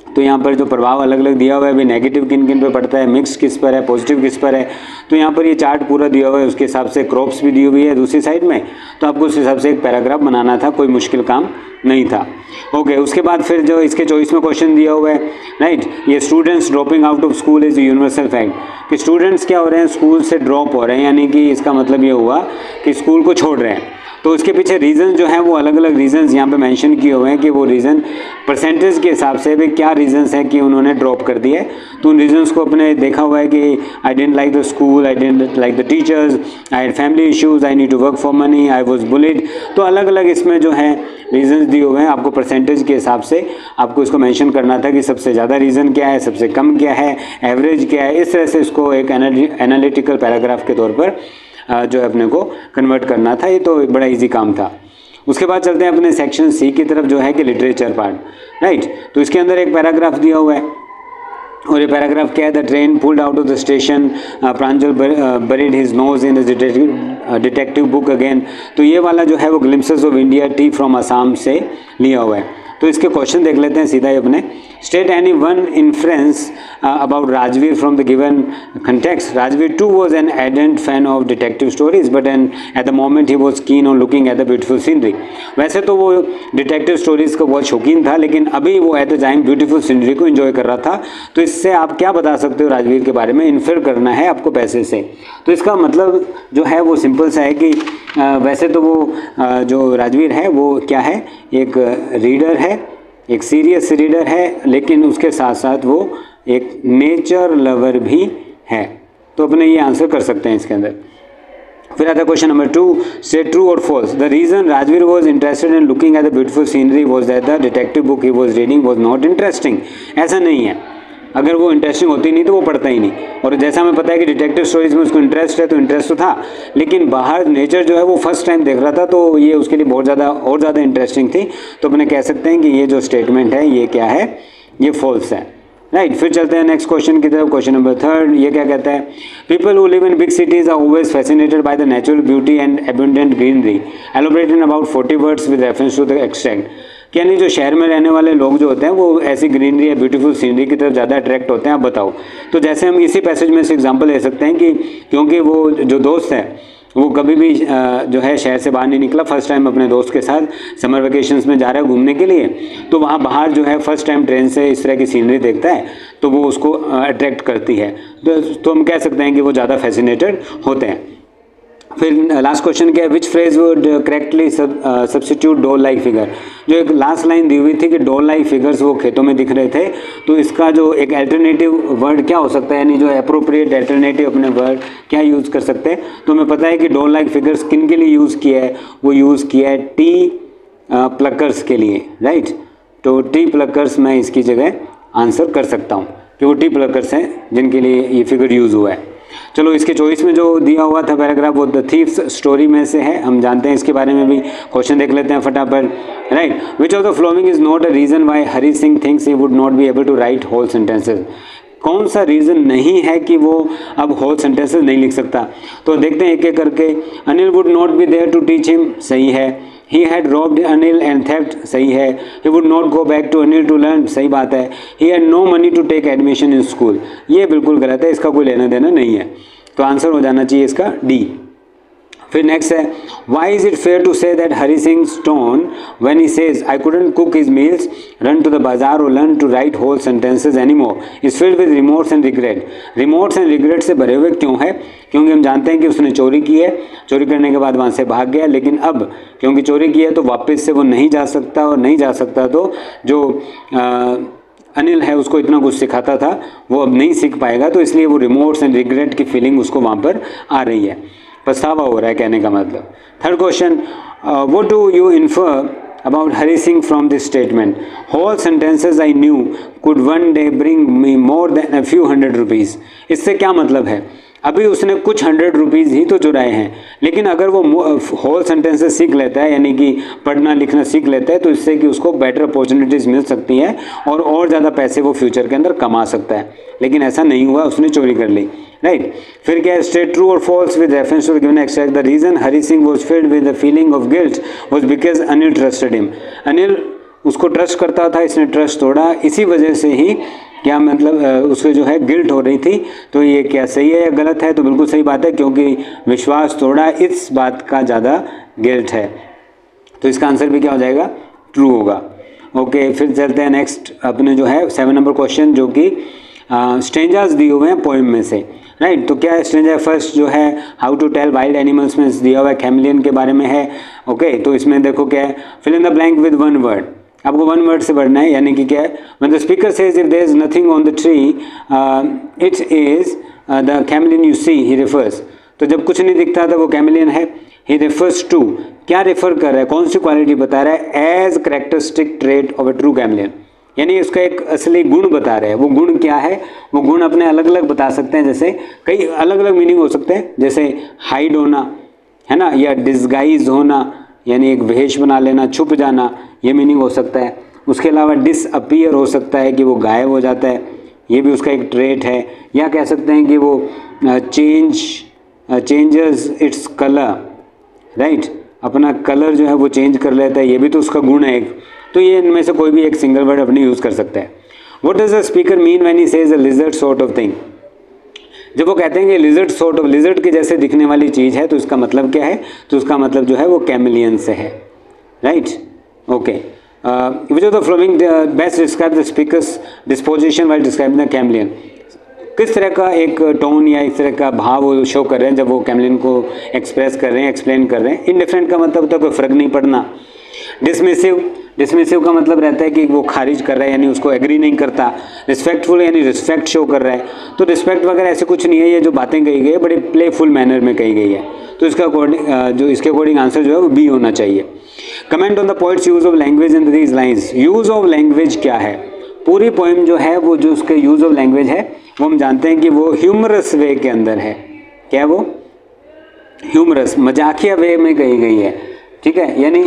तो यहाँ पर जो प्रभाव अलग अलग दिया हुआ है, भी नेगेटिव किन किन पे पड़ता है, मिक्स किस पर है, पॉजिटिव किस पर है। तो यहाँ पर ये चार्ट पूरा दिया हुआ है, उसके हिसाब से क्रॉप्स भी दी हुई है दूसरी साइड में, तो आपको उस हिसाब से एक पैराग्राफ बनाना था, कोई मुश्किल काम नहीं था। ओके, उसके बाद फिर जो इसके चॉइस में क्वेश्चन दिया हुआ है, राइट, ये students dropping out of school is universal fact, कि स्टूडेंट्स क्या हो रहे हैं, स्कूल से ड्रॉप हो रहे हैं, यानी कि इसका मतलब ये हुआ कि स्कूल को छोड़ रहे हैं। तो उसके पीछे रीज़न जो है वो अलग अलग रीजंस यहाँ पे मेंशन किए हुए हैं कि वो रीज़न परसेंटेज के हिसाब से भी क्या रीजंस हैं कि उन्होंने ड्रॉप कर दिया है। तो उन रीजंस को अपने देखा हुआ है कि I didn't like the school, I didn't like the teachers, I had family issues, I need to work for money, I was bullied. तो अलग अलग इसमें जो है रीजंस दिए हुए हैं, आपको परसेंटेज के हिसाब से आपको इसको मेंशन करना था कि सबसे ज़्यादा रीज़न क्या है, सबसे कम क्या है, एवरेज क्या है। इस तरह से इसको एक एनालिटिकल पैराग्राफ के तौर पर जो है अपने को कन्वर्ट करना था। ये तो बड़ा इजी काम था। उसके बाद चलते हैं अपने सेक्शन सी की तरफ, जो है कि लिटरेचर पार्ट, राइट। तो इसके अंदर एक पैराग्राफ दिया हुआ है, और ये पैराग्राफ क्या है, the train pulled out of the station, Pranjal buried his nose in the detective book again. तो ये वाला जो है वो glimpses of India T from Assam से लिया हुआ है। तो इसके क्वेश्चन देख लेते हैं सीधा ही अपने। State any one inference about Rajveer from the given context. Rajveer too was an ardent fan of detective stories, but at the moment he was keen on looking at the beautiful scenery. वैसे तो वो डिटेक्टिव स्टोरीज का बहुत शौकीन था, लेकिन अभी वो at the time beautiful scenery को एंजॉय कर रहा था। तो इससे आप क्या बता सकते हो राजवीर के बारे में, इन्फर करना है आपको पैसे से। तो इसका मतलब जो है वो सिंपल सा है कि वैसे तो वो जो राजवीर है वो क्या है, एक रीडर है, एक सीरियस रीडर है, लेकिन उसके साथ साथ वो एक नेचर लवर भी है। तो अपने ये आंसर कर सकते हैं इसके अंदर। फिर आता है क्वेश्चन नंबर 2, से ट्रू और false. The reason Rajveer was interested in looking at the beautiful scenery was that the detective book he was reading was not interesting. ऐसा नहीं है, अगर वो इंटरेस्टिंग होती नहीं तो वो पढ़ता ही नहीं। और जैसा हमें पता है कि डिटेक्टिव स्टोरीज में उसको इंटरेस्ट है, तो इंटरेस्ट तो था, लेकिन बाहर नेचर जो है वो फर्स्ट टाइम देख रहा था, तो ये उसके लिए बहुत ज़्यादा और ज़्यादा इंटरेस्टिंग थी। तो अपने कह सकते हैं कि ये जो स्टेटमेंट है ये क्या है, ये फॉल्स है, राइट। फिर चलते हैं नेक्स्ट क्वेश्चन की तरफ। क्वेश्चन नंबर 3, ये क्या कहता है, people who live in big cities are always fascinated by the natural beauty and abundant greenery. Elaborate in about 40 words with reference to the extract. यानी जो शहर में रहने वाले लोग जो होते हैं वो ऐसी ग्रीनरी या ब्यूटीफुल सीनरी की तरफ ज़्यादा अट्रैक्ट होते हैं, आप बताओ। तो जैसे हम इसी पैसेज में से एग्जांपल ले सकते हैं कि क्योंकि वो जो दोस्त है वो कभी भी जो है शहर से बाहर नहीं निकला, फर्स्ट टाइम अपने दोस्त के साथ समर वेकेशंस में जा रहा है घूमने के लिए, तो वहाँ बाहर जो है फर्स्ट टाइम ट्रेन से इस तरह की सीनरी देखता है, तो वो उसको अट्रैक्ट करती है। तो हम कह सकते हैं कि वो ज़्यादा फैसिनेटेड होते हैं। फिर लास्ट क्वेश्चन क्या है, which phrase would correctly substitute doll like figure. जो एक लास्ट लाइन दी हुई थी कि डॉल लाइक फिगर्स वो खेतों में दिख रहे थे, तो इसका जो एक अल्टरनेटिव वर्ड क्या हो सकता है, यानी जो अप्रोप्रिएट अल्टरनेटिव अपने वर्ड क्या यूज़ कर सकते हैं। तो हमें पता है कि डॉल लाइक फिगर्स किन के लिए यूज़ किया है, वो यूज़ किया है टी प्लकर्स के लिए, राइट। तो टी प्लकर्स मैं इसकी जगह आंसर कर सकता हूँ कि वो टी प्लकर्स हैं जिनके लिए ये फिगर यूज़ हुआ है। चलो इसके चॉइस में जो दिया हुआ था पैराग्राफ वो द थीफ्स स्टोरी में से है, हम जानते हैं इसके बारे में भी क्वेश्चन देख लेते हैं फटाफट, right. Which of the flowing is not a reason why Hari Singh thinks he would not be able to write whole sentences. कौन सा रीज़न नहीं है कि वो अब होल सेंटेंसेज नहीं लिख सकता। तो देखते हैं एक एक करके। Anil would not be there to teach him, सही है। He had robbed Anil and theft, सही है। He would not go back to Anil to learn, सही बात है। He had no money to take admission in school, ये बिल्कुल गलत है, इसका कोई लेना देना नहीं है। तो आंसर हो जाना चाहिए इसका डी। फिर नेक्स्ट है, why is it fair to say that Hari Singh tone when he says I couldn't cook his meals, run to the bazaar और learn to write whole sentences anymore is filled with remorse and regret. Remorse and regret से भरे हुए क्यों है? क्योंकि हम जानते हैं कि उसने चोरी की है, चोरी करने के बाद वहाँ से भाग गया, लेकिन अब क्योंकि चोरी की है तो वापस से वो नहीं जा सकता, और नहीं जा सकता तो जो अनिल है उसको इतना कुछ सिखाता था वो अब नहीं सीख पाएगा, तो इसलिए वो रिमोर्स एंड रिग्रेट की फीलिंग उसको वहाँ पर आ रही है, पछतावा हो रहा है कहने का मतलब। Third question, what do you infer about Hari Singh from this statement? Whole sentences I knew could one day bring me more than a few hundred rupees. इससे क्या मतलब है? अभी उसने कुछ 100 रुपीज़ ही तो चुराए हैं, लेकिन अगर वो होल सेंटेंसेस सीख लेता है, यानी कि पढ़ना लिखना सीख लेता है, तो इससे कि उसको बेटर अपॉर्चुनिटीज़ मिल सकती हैं और ज़्यादा पैसे वो फ्यूचर के अंदर कमा सकता है। लेकिन ऐसा नहीं हुआ, उसने चोरी कर ली, राइट। फिर क्या है, स्टेट ट्रू और false with reference to the given extract. The reason Hari Singh was filled with the feeling of guilt was because Anil trusted him. Anil उसको ट्रस्ट करता था, इसने ट्रस्ट तोड़ा, इसी वजह से ही क्या मतलब उसको जो है गिल्ट हो रही थी। तो ये क्या सही है या गलत है? तो बिल्कुल सही बात है, क्योंकि विश्वास तोड़ा, इस बात का ज़्यादा गिल्ट है। तो इसका आंसर भी क्या हो जाएगा? ट्रू होगा। ओके, फिर चलते हैं नेक्स्ट अपने जो है 7 नंबर क्वेश्चन, जो कि स्ट्रेंजर्स दिए हुए हैं पोइम में से, राइट। तो क्या स्ट्रेंजर फर्स्ट जो है how to tell wild animals में दिया हुआ है, कैमलियन के बारे में है। ओके, तो इसमें देखो क्या है, fill in the blank with one word. आपको वन वर्ड से पढ़ना है, यानी कि क्या है, when the speaker says if there is nothing on the tree it is the chameleon you see he refers. तो जब कुछ नहीं दिखता था वो कैमलियन है। ही रेफर्स टू, क्या रेफर कर रहा है, कौन सी क्वालिटी बता रहा है? As characteristic trait of a true chameleon, यानी उसका एक असली गुण बता रहे हैं। वो गुण क्या है? वो गुण अपने अलग अलग बता सकते हैं, जैसे कई अलग अलग मीनिंग हो सकते हैं, जैसे हाइड होना है ना, या डिस्गाइज होना, यानी एक वेश बना लेना, छुप जाना, ये मीनिंग हो सकता है। उसके अलावा डिसअपीयर हो सकता है कि वो गायब हो जाता है, ये भी उसका एक ट्रेट है। या कह सकते हैं कि वो चेंजेस इट्स कलर, राइट, अपना कलर जो है वो चेंज कर लेता है, ये भी तो उसका गुण है एक। तो ये इनमें से कोई भी एक सिंगल वर्ड अपनी यूज़ कर सकता है। What does the speaker mean when he says a lizard sort of thing? जब वो कहते हैं कि लिजर्ड सॉर्ट ऑफ, लिजर्ड के जैसे दिखने वाली चीज़ है, तो इसका मतलब क्या है? तो उसका मतलब जो है वो कैमलियन से है, right. Okay, which of the following best describe the speaker's disposition while describing the chameleon? किस तरह का एक टोन या इस तरह का भाव वो शो कर रहे हैं जब वो कैमलियन को एक्सप्रेस कर रहे हैं, एक्सप्लेन कर रहे हैं? इनडिफरेंट का मतलब तो कोई फ़र्क नहीं पड़ना। डिसमिसिव, डिसमिसिव का मतलब रहता है कि वो खारिज कर रहा है, यानी उसको एग्री नहीं करता। रिस्पेक्टफुल यानी रिस्पेक्ट शो कर रहा है। तो रिस्पेक्ट वगैरह ऐसे कुछ नहीं है, ये जो बातें कही गई है बड़े प्लेफुल मैनर में कही गई है। तो इसका अकॉर्डिंग जो इसके अकॉर्डिंग आंसर जो है वो बी होना चाहिए। Comment on the poets use of language in these lines. Use of language क्या है? पूरी पोइम जो है वो जो उसके यूज ऑफ लैंग्वेज है वो हम जानते हैं कि वो ह्यूमरस वे के अंदर है। क्या है वो? ह्यूमरस, मजाकिया वे में कही गई है, ठीक है, यानी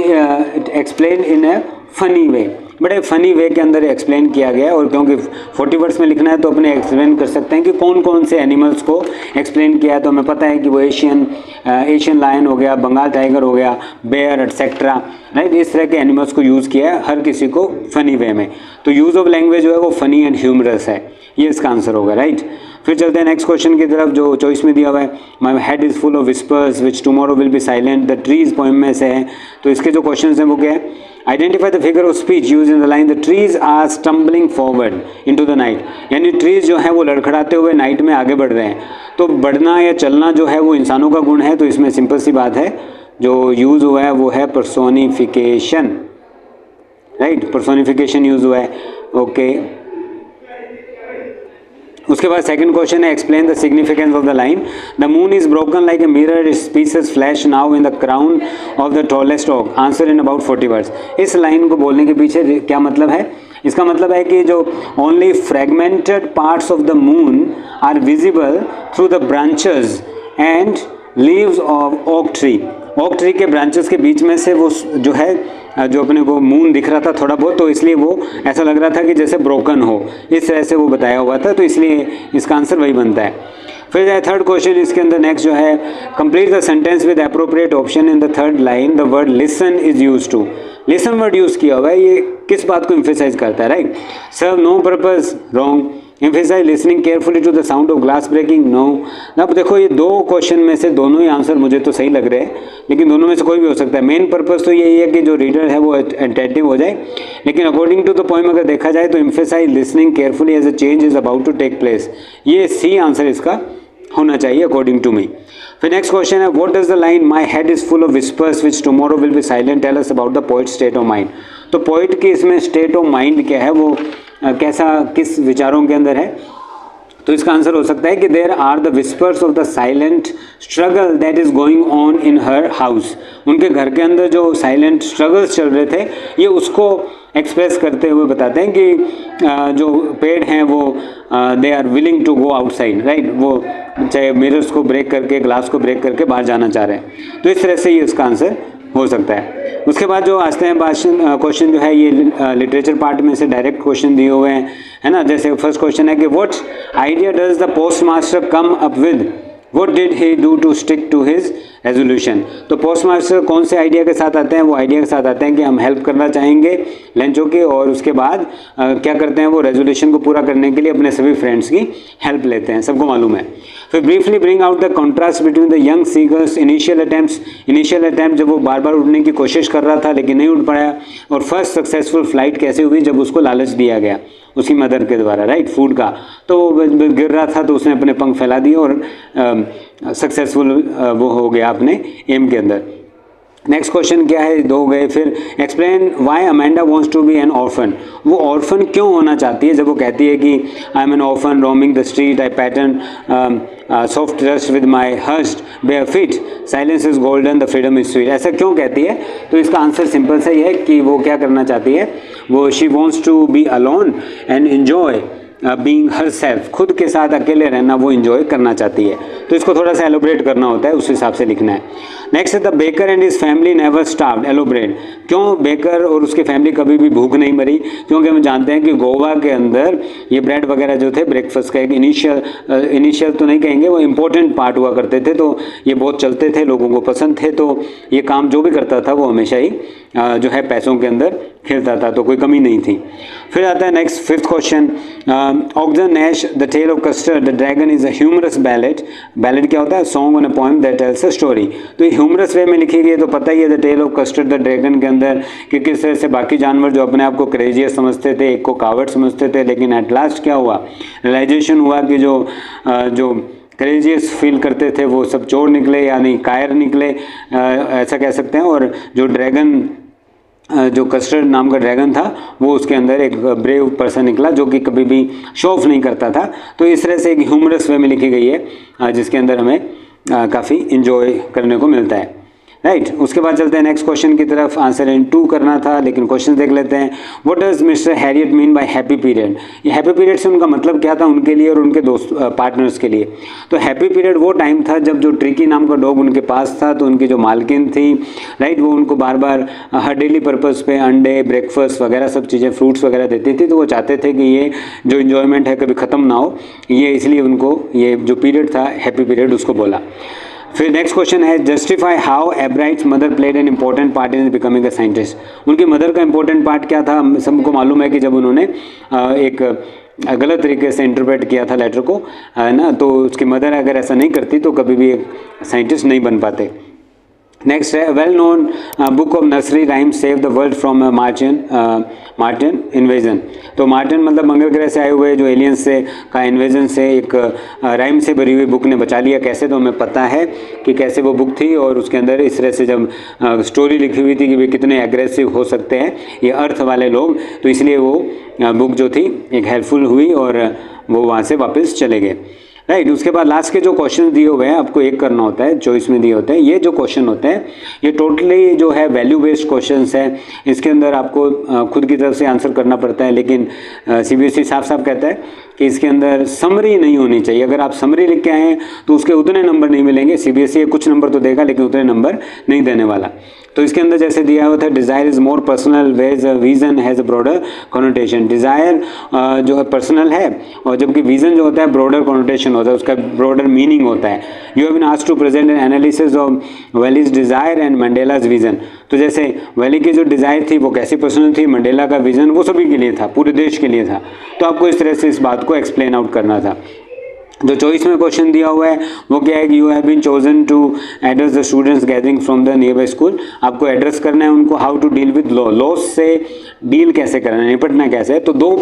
explain in A funny way, बड़े फनी वे के अंदर एक्सप्लेन किया गया है। और क्योंकि 40 वर्ड्स में लिखना है तो अपने एक्सप्लेन कर सकते हैं कि कौन कौन से एनिमल्स को एक्सप्लेन किया है। तो हमें पता है कि वो एशियन लायन हो गया, बंगाल टाइगर हो गया, बेयर एटसेट्रा, राइट, इस तरह के एनिमल्स को यूज़ किया है हर किसी को फनी वे में। तो यूज़ ऑफ लैंग्वेज जो है वो फनी एंड ह्यूमरस है, ये इसका आंसर होगा, राइट। फिर चलते हैं नेक्स्ट क्वेश्चन की तरफ जो चॉइस में दिया हुआ है, my head is full of whispers which tomorrow will be silent, the trees poem में से है। तो इसके जो क्वेश्चन हैं वो क्या है, identify the figure of speech use in the line the trees are stumbling forward into the night, यानी ट्रीज जो है वो लड़खड़ाते हुए नाइट में आगे बढ़ रहे हैं। तो बढ़ना या चलना जो है वो इंसानों का गुण है, तो इसमें सिंपल सी बात है जो यूज़ हुआ है वो है पर्सोनिफिकेशन, राइट, पर्सोनिफिकेशन यूज़ हुआ है। ओके, उसके बाद सेकंड क्वेश्चन है, explain the significance of the line, the moon is broken like a mirror, its pieces flash now in the crown of the tallest oak, answer in about 40 words. इस लाइन को बोलने के पीछे क्या मतलब है, इसका मतलब है कि जो only fragmented parts of the moon are visible through the branches and leaves of oak tree, oak tree के ब्रांचेस के बीच में से वो जो है जो अपने को मून दिख रहा था थोड़ा बहुत, तो इसलिए वो ऐसा लग रहा था कि जैसे ब्रोकन हो, इस तरह से वो बताया हुआ था, तो इसलिए इसका आंसर वही बनता है। फिर थर्ड क्वेश्चन इसके अंदर नेक्स्ट जो है, complete the sentence with appropriate option in the third line, the word listen is use to, listen word use किया हुआ है, ये किस बात को एम्फेसाइज करता है, right, serve no purpose, wrong, emphasize listening carefully to the sound of glass breaking, no. अब देखो ये दो क्वेश्चन में से दोनों ही आंसर मुझे तो सही लग रहे हैं, लेकिन दोनों में से कोई भी हो सकता है। मेन पर्पस तो यही है कि जो रीडर है वो अटेंटिव हो जाए, लेकिन अकॉर्डिंग टू द पोएम अगर देखा जाए तो emphasize listening carefully as a change is about to take place, ये सी आंसर इसका होना चाहिए अकॉर्डिंग टू मी। फिर नेक्स्ट क्वेश्चन है, what does the line my head is full of whispers which tomorrow will be silent tell us about the poet state of mind. तो पोइट की इसमें स्टेट ऑफ माइंड क्या है, वो कैसा किस विचारों के अंदर है, तो इसका आंसर हो सकता है कि there are the whispers of the silent struggle that is going on in her house, उनके घर के अंदर जो साइलेंट स्ट्रगल्स चल रहे थे ये उसको एक्सप्रेस करते हुए बताते हैं कि जो पेड़ हैं वो they are willing to go outside, right, वो चाहे मिरर्स को ब्रेक करके ग्लास को ब्रेक करके बाहर जाना चाह रहे हैं, तो इस तरह से ये इसका आंसर हो सकता है। उसके बाद जो आते हैं क्वेश्चन जो है ये लिटरेचर पार्ट में से डायरेक्ट क्वेश्चन दिए हुए हैं, है ना। जैसे फर्स्ट क्वेश्चन है कि what idea does the postmaster come up with, what did he do to stick to his resolution. तो पोस्ट मास्टर कौन से आइडिया के साथ आते हैं, वो आइडिया के साथ आते हैं कि हम हेल्प करना चाहेंगे लंचों की, और उसके बाद क्या करते हैं वो रेजोल्यूशन को पूरा करने के लिए अपने सभी फ्रेंड्स की हेल्प लेते हैं, सबको मालूम है। फिर briefly bring out the contrast between the young seagull's initial attempt जब वो बार बार उड़ने की कोशिश कर रहा था लेकिन नहीं उड़ पाया, और फर्स्ट सक्सेसफुल फ्लाइट कैसे हुई जब उसको लालच दिया गया उसकी मदर के द्वारा, राइट, फूड का, तो वो गिर रहा था तो उसने अपने पंख फैला दिए और सक्सेसफुल वो हो गया अपने एम के अंदर। नेक्स्ट क्वेश्चन क्या है, दो गए। फिर explain why Amanda wants to be an orphan, वो ऑर्फन क्यों होना चाहती है जब वो कहती है कि I am an orphan roaming the street, I pattern soft dust with my हर्स्ट bare feet, silence is golden the freedom is sweet, ऐसा क्यों कहती है। तो इसका आंसर सिंपल सा ही है कि वो क्या करना चाहती है, वो she wants to be alone and enjoy being herself, खुद के साथ अकेले रहना वो इन्जॉय करना चाहती है। तो इसको थोड़ा सा एलोब्रेट करना होता है, उस हिसाब से लिखना है। नेक्स्ट है the baker and his family never starved, elaborate, क्यों बेकर और उसकी फैमिली कभी भी भूख नहीं मरी, क्योंकि हम जानते हैं कि गोवा के अंदर ये ब्रेड वगैरह जो थे ब्रेकफास्ट का एक इनिशियल तो नहीं कहेंगे, वो इम्पोर्टेंट पार्ट हुआ करते थे, तो ये बहुत चलते थे, लोगों को पसंद थे, तो ये काम जो भी करता था वो हमेशा ही जो है पैसों के अंदर खेलता था, तो कोई कमी नहीं थी। फिर आता है next fifth question, Ogden Nash the tale of custard the dragon is a humorous ballad, ballad क्या होता है, song on a poem that tells a story, तो ये ह्यूमरस वे में लिखी गई है, तो पता ही है the tale of custard the dragon के अंदर कि किस तरह से बाकी जानवर जो अपने आप को क्रेजियस समझते थे, एक को कावर्ड समझते थे, लेकिन एट लास्ट क्या हुआ, रियलाइजेशन हुआ कि जो क्रेजियस फील करते थे वो सब चोर निकले, यानी कायर निकले, ऐसा कह सकते हैं। और जो ड्रैगन जो कस्टर्ड नाम का ड्रैगन था वो उसके अंदर एक ब्रेव पर्सन निकला जो कि कभी भी शो ऑफ नहीं करता था। तो इस तरह से एक ह्यूमरस वे में लिखी गई है जिसके अंदर हमें काफ़ी इंजॉय करने को मिलता है, राइट। उसके बाद चलते हैं नेक्स्ट क्वेश्चन की तरफ। आंसर इन 2 करना था लेकिन क्वेश्चन देख लेते हैं। What does mister Harriet mean by happy period, ये हैप्पी पीरियड से उनका मतलब क्या था उनके लिए और उनके दोस्त पार्टनर्स के लिए। तो हैप्पी पीरियड वो टाइम था जब जो ट्रिकी नाम का डॉग उनके पास था, तो उनकी जो मालकिन थी, राइट, वो उनको बार बार हर डेली पर्पज़ पे अंडे, ब्रेकफास्ट वगैरह सब चीज़ें, फ्रूट्स वगैरह देती थी। तो वो चाहते थे कि ये जो इन्जॉयमेंट है कभी ख़त्म ना हो, ये इसलिए उनको ये जो पीरियड था हैप्पी पीरियड उसको बोला। फिर नेक्स्ट क्वेश्चन है justify how Ebright's mother played an important part in becoming a scientist. उनकी मदर का इंपॉर्टेंट पार्ट क्या था, सबको मालूम है कि जब उन्होंने एक गलत तरीके से इंटरप्रेट किया था लेटर को, है ना। तो उसकी मदर अगर ऐसा नहीं करती तो कभी भी एक साइंटिस्ट नहीं बन पाते। नेक्स्ट है well known book of nursery rhyme save the world from Martin invasion. तो मार्टिन मतलब मंगल ग्रह से आए हुए जो एलियंस से का इन्वेजन से एक राइम से भरी हुई बुक ने बचा लिया। कैसे, तो हमें पता है कि कैसे वो बुक थी, और उसके अंदर इस तरह से जब स्टोरी लिखी हुई थी कि वे कितने एग्रेसिव हो सकते हैं ये अर्थ वाले लोग, तो इसलिए वो बुक जो थी एक हेल्पफुल हुई और वो वहाँ से वापस चले गए, राइट। उसके बाद लास्ट के जो क्वेश्चन दिए हुए हैं आपको एक करना होता है, चॉइस में दिए होते हैं। ये जो क्वेश्चन होते हैं ये टोटली जो है वैल्यू बेस्ड क्वेश्चंस है। इसके अंदर आपको खुद की तरफ से आंसर करना पड़ता है, लेकिन सीबीएसई साफ साफ कहता है कि इसके अंदर समरी नहीं होनी चाहिए। अगर आप समरी लिख के आए हैं तो उसके उतने नंबर नहीं मिलेंगे। सीबीएसई कुछ नंबर तो देगा लेकिन उतने नंबर नहीं देने वाला। तो इसके अंदर जैसे दिया हुआ था desire is more personal whereas vision has a broader connotation. Desire जो है पर्सनल है और जबकि विजन जो होता है ब्रॉडर कॉनोटेशन होता है, उसका ब्रॉडर मीनिंग होता है। You have been asked to present an analysis of Vallie's desire and Mandela's vision. तो जैसे वैली की जो डिज़ायर थी वो कैसी पर्सनल थी, मंडेला का विजन वो सभी के लिए था, पूरे देश के लिए था। तो आपको इस तरह से इस बात को एक्सप्लेन आउट करना था। जो चॉइस में क्वेश्चन दिया हुआ है वो क्या है कि you have been chosen to address the students gathering from the nearby school. आपको एड्रेस करना है उनको how to deal with loss से डील कैसे करना है, निपटना कैसे है। तो दो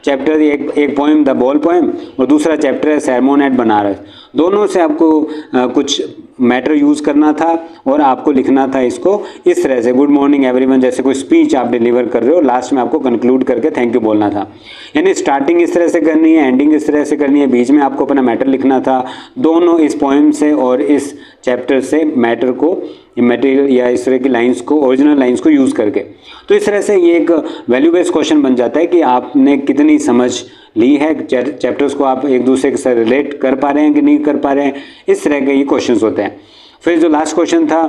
चैप्टर, एक पोएम द बॉल पोएम और दूसरा चैप्टर है सरमोन एट बनारस। दोनों से आपको कुछ मैटर यूज़ करना था और आपको लिखना था इसको इस तरह से, गुड मॉर्निंग एवरीवन, जैसे कोई स्पीच आप डिलीवर कर रहे हो, लास्ट में आपको कंक्लूड करके थैंक यू बोलना था। यानी स्टार्टिंग इस तरह से करनी है, एंडिंग इस तरह से करनी है, बीच में आपको अपना मैटर लिखना था। दोनों इस पोएम से और इस चैप्टर से मैटर को, मटेरियल या इस तरह की लाइंस को, ओरिजिनल लाइंस को यूज़ करके। तो इस तरह से ये एक वैल्यू बेस्ड क्वेश्चन बन जाता है कि आपने कितनी समझ ली है, चैप्टर्स को आप एक दूसरे के साथ रिलेट कर पा रहे हैं कि नहीं कर पा रहे हैं, इस तरह के ये क्वेश्चंस होते हैं। फिर जो लास्ट क्वेश्चन था,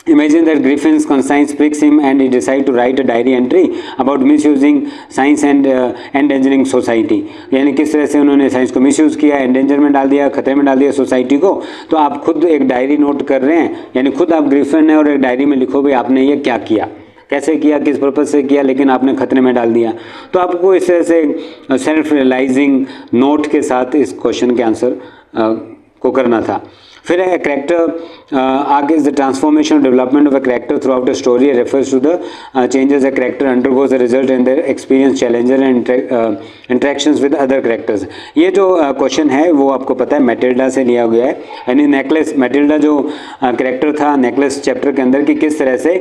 Imagine that Griffin's conscience pricks him and he decides to write a diary entry about misusing science and endangering society। यानी किस तरह से उन्होंने साइंस को मिसयूज किया, एंडेंजर में डाल दिया, खतरे में डाल दिया सोसाइटी को। तो आप खुद एक डायरी नोट कर रहे हैं, यानी खुद आप ग्रिफिन है और एक डायरी में लिखो भाई आपने ये क्या किया, कैसे किया, किस पर्पज़ से किया, लेकिन आपने खतरे में डाल दिया। तो आपको इस तरह से सेल्फ रियलाइजिंग नोट के साथ इस क्वेश्चन के आंसर को करना था। फिर है करेक्टर आगे is the transformation development of a character throughout a story refers to the changes a character undergoes the result in their experience challenges and interactions with other characters. ये जो क्वेश्चन है वो आपको पता है मैटिल्डा से लिया गया है। यानी नेकलेस, मैटिल्डा जो करेक्टर था नेकलेस चैप्टर के अंदर, कि किस तरह से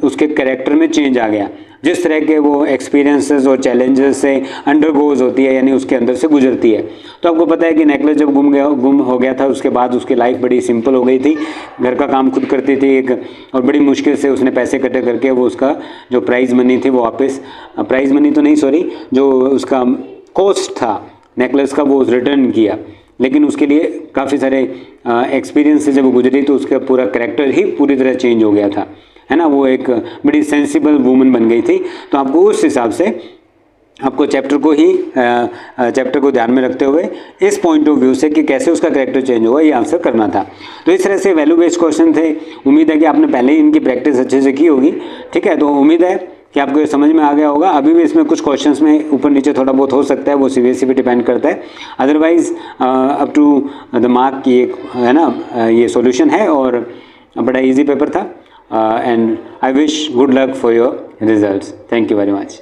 उसके करेक्टर में चेंज आ गया, जिस तरह के वो एक्सपीरियंसेस और चैलेंजेस से अंडरगोज होती है, यानी उसके अंदर से गुजरती है। तो आपको पता है कि नेकलेस जब गुम हो गया था उसके बाद उसकी लाइफ बड़ी सिंपल हो गई थी, घर का काम खुद करती थी एक, और बड़ी मुश्किल से उसने पैसे इकट्ठे करके वो उसका जो प्राइज़ मनी थी वो वापस, प्राइज़ मनी तो नहीं सॉरी, जो उसका कॉस्ट था नेकलेस का वो रिटर्न किया। लेकिन उसके लिए काफ़ी सारे एक्सपीरियंस से जब वो गुजरी तो उसका पूरा करेक्टर ही पूरी तरह चेंज हो गया था, है ना। वो एक बड़ी सेंसिबल वूमन बन गई थी। तो आपको उस हिसाब से आपको चैप्टर को ध्यान में रखते हुए इस पॉइंट ऑफ व्यू से कि कैसे उसका कैरेक्टर चेंज हुआ ये आंसर करना था। तो इस तरह से वैल्यू बेस्ड क्वेश्चन थे। उम्मीद है कि आपने पहले ही इनकी प्रैक्टिस अच्छे से की होगी, ठीक है। तो उम्मीद है कि आपको ये समझ में आ गया होगा। अभी भी इसमें कुछ क्वेश्चंस में ऊपर नीचे थोड़ा बहुत हो सकता है, वो सीबीएसई पे डिपेंड करता है। Otherwise up to the mark की एक है ना ये सॉल्यूशन है और बड़ा इजी पेपर था। And I wish good luck for your results. Thank you very much.